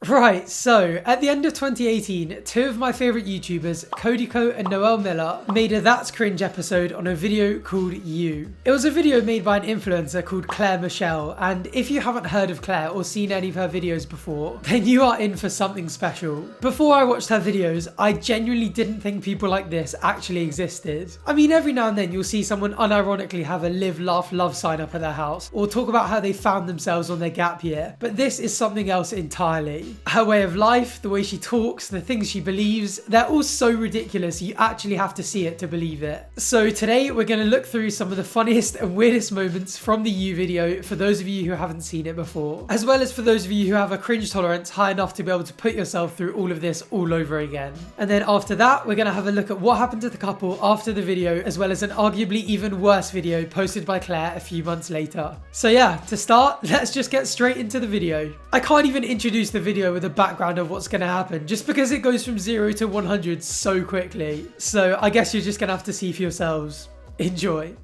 Right, so at the end of 2018, two of my favourite YouTubers, Codiko and Noel Miller, made a That's Cringe episode on a video called You. It was a video made by an influencer called Claire Michelle, and if you haven't heard of Claire or seen any of her videos before, then you are in for something special. Before I watched her videos, I genuinely didn't think people like this actually existed. I mean, every now and then you'll see someone unironically have a live, laugh, love sign up at their house, or talk about how they found themselves on their gap year, but this is something else entirely. Her way of life, the way she talks, the things she believes, they're all so ridiculous you actually have to see it to believe it. So today we're going to look through some of the funniest and weirdest moments from the You video for those of you who haven't seen it before, as well as for those of you who have a cringe tolerance high enough to be able to put yourself through all of this all over again. And then after that, we're going to have a look at what happened to the couple after the video, as well as an arguably even worse video posted by Claire a few months later. So yeah, to start, let's just get straight into the video. I can't even introduce the video with a background of what's going to happen just because it goes from 0 to 100 so quickly. So I guess you're just going to have to see for yourselves. Enjoy.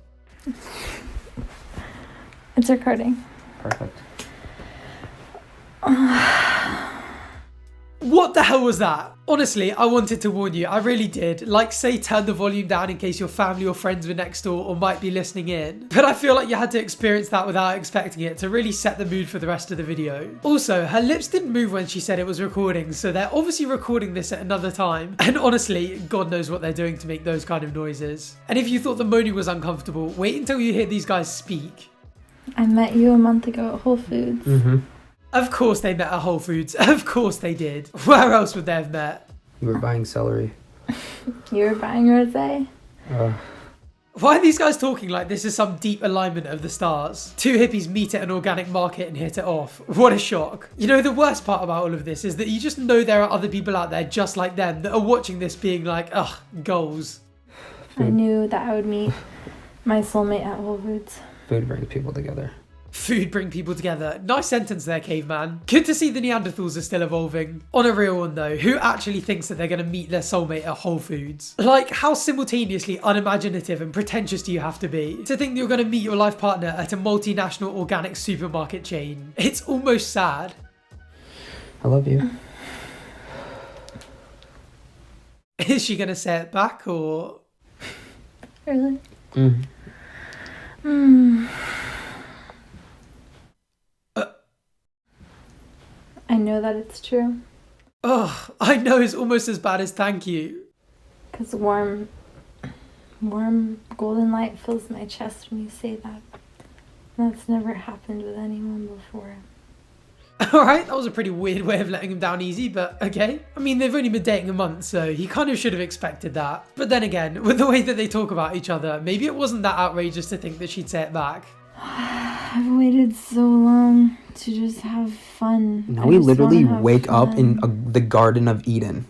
It's recording. Perfect. What the hell was that? Honestly, I wanted to warn you. I really did. Like, say turn the volume down in case your family or friends were next door or might be listening in. But I feel like you had to experience that without expecting it to really set the mood for the rest of the video. Also, her lips didn't move when she said it was recording, so they're obviously recording this at another time. And honestly, God knows what they're doing to make those kind of noises. And if you thought the moaning was uncomfortable, wait until you hear these guys speak. I met you a month ago at Whole Foods. Of course they met at Whole Foods. Of course they did. Where else would they have met? You were buying celery. You were buying rosé? Why are these guys talking like this is some deep alignment of the stars? Two hippies meet at an organic market and hit it off. What a shock. You know, the worst part about all of this is that you just know there are other people out there just like them that are watching this being like, ugh, goals. I knew that I would meet my soulmate at Whole Foods. Food brings people together. Food bring people together. Nice sentence there, caveman. Good to see the Neanderthals are still evolving. On a real one though, who actually thinks that they're going to meet their soulmate at Whole Foods? Like, how simultaneously unimaginative and pretentious do you have to be to think that you're going to meet your life partner at a multinational organic supermarket chain? It's almost sad. I love you. Is she going to say it back or? Really? I know that it's true. Oh, I know it's almost as bad as thank you. Because warm golden light fills my chest when you say that. That's never happened with anyone before. Alright, that was a pretty weird way of letting him down easy, but okay. I mean, they've only been dating a month, so he kind of should have expected that. But then again, with the way that they talk about each other, maybe it wasn't that outrageous to think that she'd say it back. I've waited so long to just have fun. Now we literally wake up in the Garden of Eden.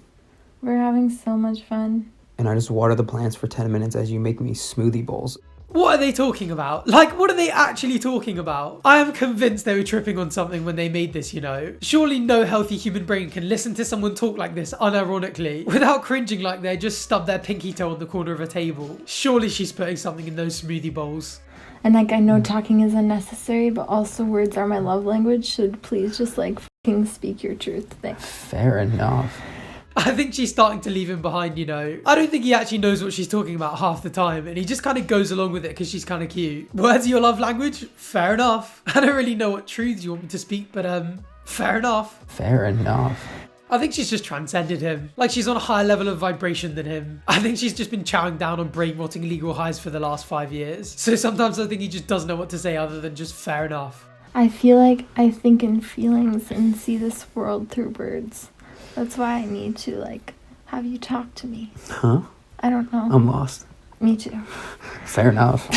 We're having so much fun. And I just water the plants for 10 minutes as you make me smoothie bowls. What are they talking about? Like, what are they actually talking about? I am convinced they were tripping on something when they made this, you know? Surely no healthy human brain can listen to someone talk like this unironically without cringing like they just stubbed their pinky toe on the corner of a table. Surely she's putting something in those smoothie bowls. And like, I know talking is unnecessary, but also words are my love language. Should please just like fucking speak your truth. Thanks. Fair enough. I think she's starting to leave him behind, you know. I don't think he actually knows what she's talking about half the time, and he just kind of goes along with it because she's kind of cute. Words are your love language? Fair enough. I don't really know what truths you want me to speak, but fair enough. Fair enough. I think she's just transcended him. Like, she's on a higher level of vibration than him. I think she's just been chowing down on brain-rotting legal highs for the last 5 years. So sometimes I think he just doesn't know what to say other than just fair enough. I feel like I think in feelings and see this world through words. That's why I need to, like, have you talk to me. Huh? I don't know. I'm lost. Me too. Fair enough.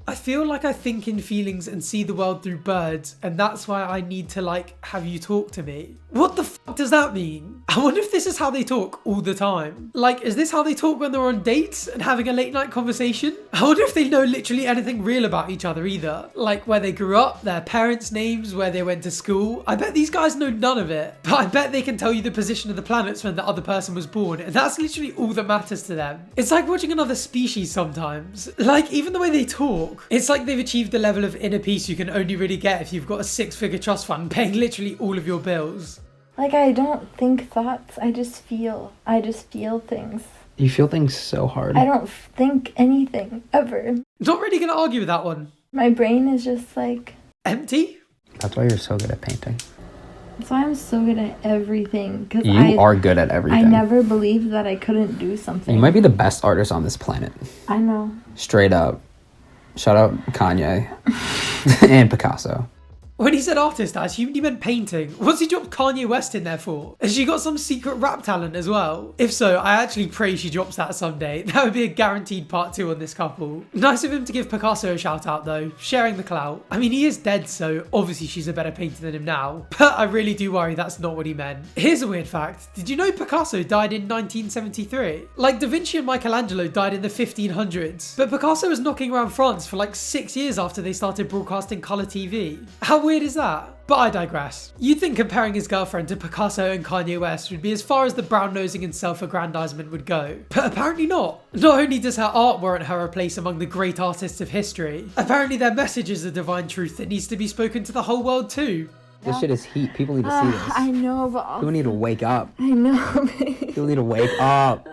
I feel like I think in feelings and see the world through birds, and that's why I need to, like, have you talk to me. What the fuck does that mean? I wonder if this is how they talk all the time. Like, is this how they talk when they're on dates and having a late night conversation? I wonder if they know literally anything real about each other either. Like, where they grew up, their parents' names, where they went to school. I bet these guys know none of it. But I bet they can tell you the position of the planets when the other person was born, and that's literally all that matters to them. It's like watching another species sometimes. Like, even the way they talk. It's like they've achieved the level of inner peace you can only really get if you've got a 6-figure trust fund paying literally all of your bills. Like, I don't think thoughts. I just feel things. You feel things so hard. I don't think anything, ever. Not really gonna argue with that one. My brain is just like... Empty? That's why you're so good at painting. That's why I'm so good at everything. Cause You are good at everything. I never believed that I couldn't do something. You might be the best artist on this planet. I know. Straight up. Shout out Kanye and Picasso. When he said artist, I assumed he meant painting. What's he dropped Kanye West in there for? Has she got some secret rap talent as well? If so, I actually pray she drops that someday. That would be a guaranteed part 2 on this couple. Nice of him to give Picasso a shout out though, sharing the clout. I mean, he is dead, so obviously she's a better painter than him now, but I really do worry that's not what he meant. Here's a weird fact. Did you know Picasso died in 1973? Like Da Vinci and Michelangelo died in the 1500s, but Picasso was knocking around France for like 6 years after they started broadcasting colour TV. How weird is that? But I digress. You'd think comparing his girlfriend to Picasso and Kanye West would be as far as the brown-nosing and self-aggrandizement would go, but apparently not. Not only does her art warrant her a place among the great artists of history, apparently their message is a divine truth that needs to be spoken to the whole world too. This shit is heat. People need to see this. I know, but also... People need to wake up. I know, babe. People need to wake up.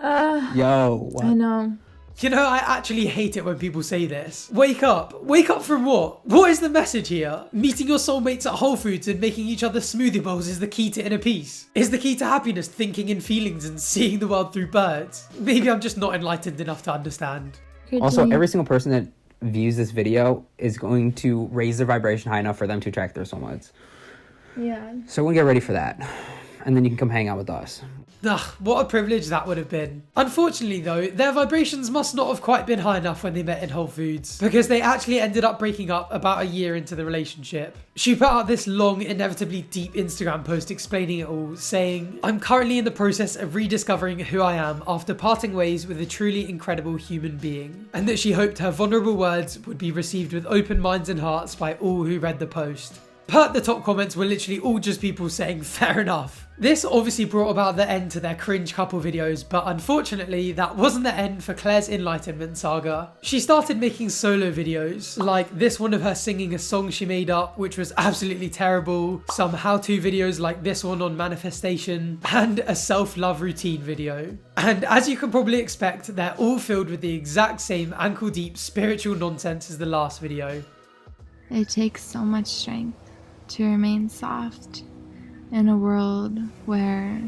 Yo, what? I know. You know, I actually hate it when people say this. Wake up. Wake up from what? What is the message here? Meeting your soulmates at Whole Foods and making each other smoothie bowls is the key to inner peace. Is the key to happiness thinking in feelings and seeing the world through birds? Maybe I'm just not enlightened enough to understand. Also, every single person that views this video is going to raise their vibration high enough for them to attract their soulmates. Yeah. So we'll get ready for that. And then you can come hang out with us. Ugh, what a privilege that would have been. Unfortunately though, their vibrations must not have quite been high enough when they met in Whole Foods, because they actually ended up breaking up about a year into the relationship. She put out this long, inevitably deep Instagram post explaining it all, saying, "I'm currently in the process of rediscovering who I am after parting ways with a truly incredible human being," and that she hoped her vulnerable words would be received with open minds and hearts by all who read the post. But the top comments were literally all just people saying fair enough. This obviously brought about the end to their cringe couple videos, but unfortunately that wasn't the end for Claire's enlightenment saga. She started making solo videos, like this one of her singing a song she made up, which was absolutely terrible, some how-to videos like this one on manifestation, and a self-love routine video. And as you can probably expect, they're all filled with the exact same ankle-deep spiritual nonsense as the last video. It takes so much strength to remain soft in a world where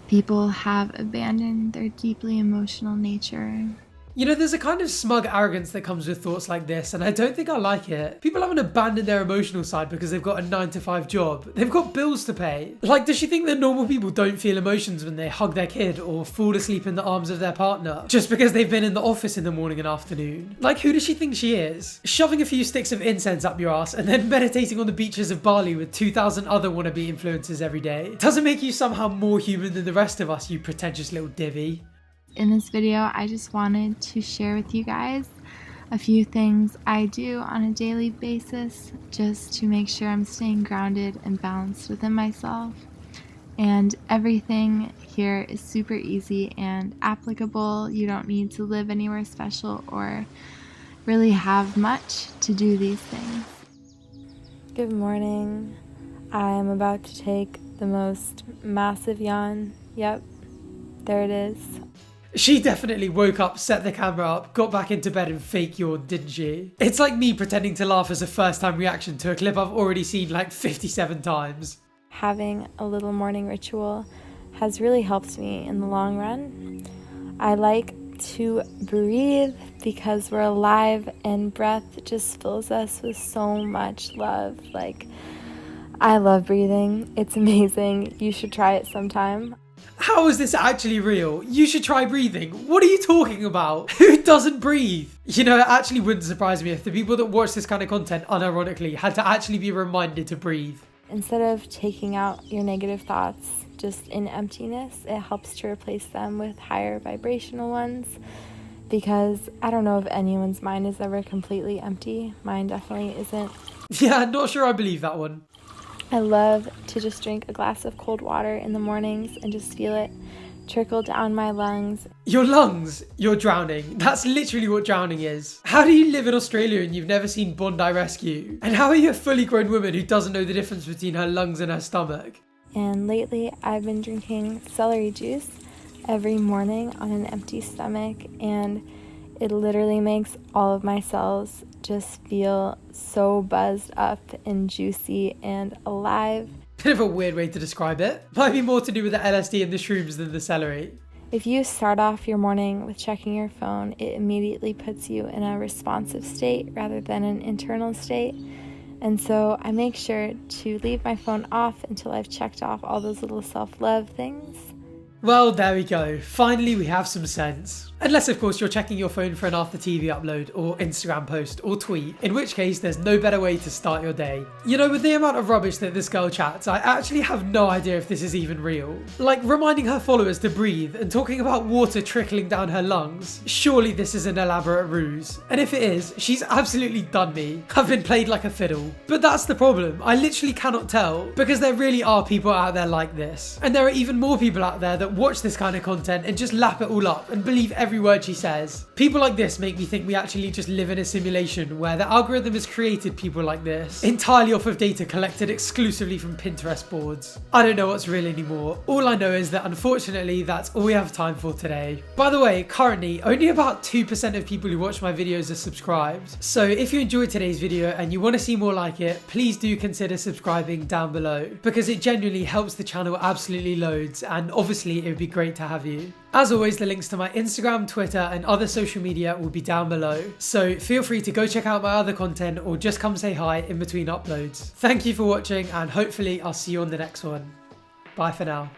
people have abandoned their deeply emotional nature. You know, there's a kind of smug arrogance that comes with thoughts like this, and I don't think I like it. People haven't abandoned their emotional side because they've got a 9-to-5 job. They've got bills to pay. Like, does she think that normal people don't feel emotions when they hug their kid or fall asleep in the arms of their partner just because they've been in the office in the morning and afternoon? Like, who does she think she is? Shoving a few sticks of incense up your ass and then meditating on the beaches of Bali with 2,000 other wannabe influencers every day doesn't make you somehow more human than the rest of us, you pretentious little divvy. In this video, I just wanted to share with you guys a few things I do on a daily basis just to make sure I'm staying grounded and balanced within myself. And everything here is super easy and applicable. You don't need to live anywhere special or really have much to do these things. Good morning. I am about to take the most massive yawn. Yep, there it is. She definitely woke up, set the camera up, got back into bed and fake yawned, didn't she? It's like me pretending to laugh as a first time reaction to a clip I've already seen like 57 times. Having a little morning ritual has really helped me in the long run. I like to breathe because we're alive and breath just fills us with so much love. Like, I love breathing. It's amazing. You should try it sometime. How is this actually real? You should try breathing. What are you talking about? Who doesn't breathe? You know, it actually wouldn't surprise me if the people that watch this kind of content unironically had to actually be reminded to breathe. Instead of taking out your negative thoughts just in emptiness, it helps to replace them with higher vibrational ones, because I don't know if anyone's mind is ever completely empty. Mine definitely isn't. Yeah, not sure I believe that one. I love to just drink a glass of cold water in the mornings and just feel it trickle down my lungs. Your lungs? You're drowning. That's literally what drowning is. How do you live in Australia and you've never seen Bondi Rescue? And how are you a fully grown woman who doesn't know the difference between her lungs and her stomach? and lately I've been drinking celery juice every morning on an empty stomach, and it literally makes all of my cells just feel so buzzed up and juicy and alive. Bit of a weird way to describe it. Might be more to do with the LSD and the shrooms than the celery. If you start off your morning with checking your phone, it immediately puts you in a responsive state rather than an internal state. And so I make sure to leave my phone off until I've checked off all those little self-love things. Well, there we go. Finally, we have some sense. Unless, of course, you're checking your phone for an after TV upload or Instagram post or tweet, in which case there's no better way to start your day. You know, with the amount of rubbish that this girl chats, I actually have no idea if this is even real. Like reminding her followers to breathe and talking about water trickling down her lungs. Surely this is an elaborate ruse. And if it is, she's absolutely done me. I've been played like a fiddle. But that's the problem. I literally cannot tell, because there really are people out there like this. And there are even more people out there that watch this kind of content and just lap it all up and believe every word she says. People like this make me think we actually just live in a simulation where the algorithm has created people like this entirely off of data collected exclusively from Pinterest boards. I don't know what's real anymore. All I know is that unfortunately that's all we have time for today. By the way, currently only about 2% of people who watch my videos are subscribed. So if you enjoyed today's video and you want to see more like it, please do consider subscribing down below, because it genuinely helps the channel absolutely loads, and obviously it would be great to have you. As always, the links to my Instagram, Twitter and other social media will be down below, so feel free to go check out my other content or just come say hi in between uploads. Thank you for watching, and hopefully I'll see you on the next one. Bye for now.